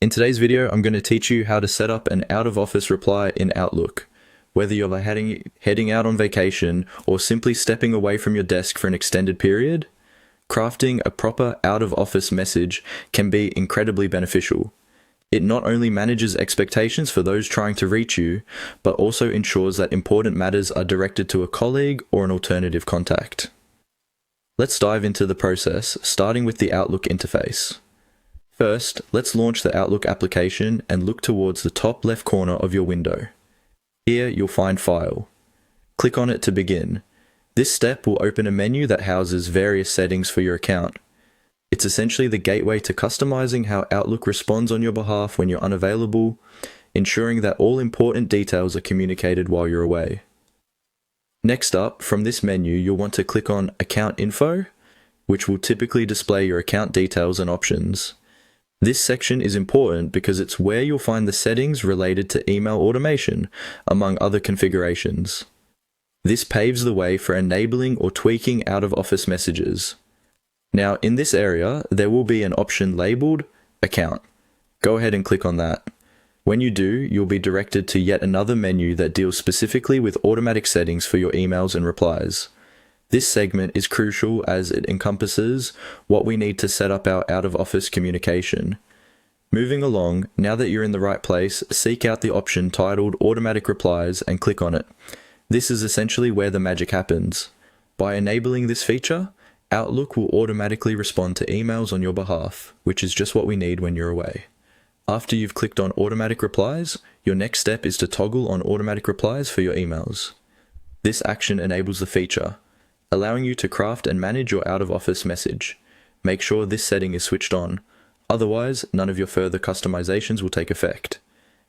In today's video, I'm going to teach you how to set up an out-of-office reply in Outlook. Whether you're heading out on vacation or simply stepping away from your desk for an extended period, crafting a proper out-of-office message can be incredibly beneficial. It not only manages expectations for those trying to reach you, but also ensures that important matters are directed to a colleague or an alternative contact. Let's dive into the process, starting with the Outlook interface. First, let's launch the Outlook application and look towards the top left corner of your window. Here, you'll find File. Click on it to begin. This step will open a menu that houses various settings for your account. It's essentially the gateway to customizing how Outlook responds on your behalf when you're unavailable, ensuring that all important details are communicated while you're away. Next up, from this menu, you'll want to click on Account Info, which will typically display your account details and options. This section is important because it's where you'll find the settings related to email automation, among other configurations. This paves the way for enabling or tweaking out-of-office messages. Now, in this area, there will be an option labeled Account. Go ahead and click on that. When you do, you'll be directed to yet another menu that deals specifically with automatic settings for your emails and replies. This segment is crucial as it encompasses what we need to set up our out-of-office communication. Moving along, now that you're in the right place, seek out the option titled Automatic Replies and click on it. This is essentially where the magic happens. By enabling this feature, Outlook will automatically respond to emails on your behalf, which is just what we need when you're away. After you've clicked on Automatic Replies, your next step is to toggle on Automatic Replies for your emails. This action enables the feature, allowing you to craft and manage your out-of-office message. Make sure this setting is switched on, otherwise none of your further customizations will take effect.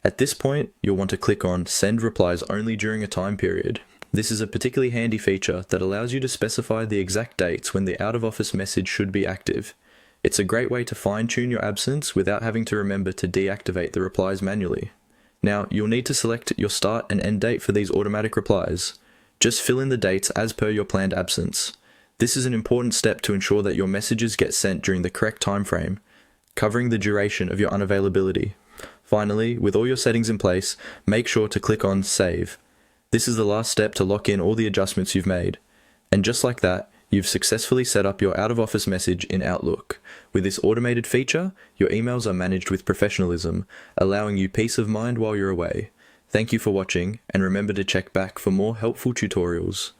At this point, you'll want to click on Send Replies Only during a time period. This is a particularly handy feature that allows you to specify the exact dates when the out-of-office message should be active. It's a great way to fine-tune your absence without having to remember to deactivate the replies manually. Now, you'll need to select your start and end date for these automatic replies. Just fill in the dates as per your planned absence. This is an important step to ensure that your messages get sent during the correct time frame, covering the duration of your unavailability. Finally, with all your settings in place, make sure to click on Save. This is the last step to lock in all the adjustments you've made. And just like that, you've successfully set up your out-of-office message in Outlook. With this automated feature, your emails are managed with professionalism, allowing you peace of mind while you're away. Thank you for watching, and remember to check back for more helpful tutorials.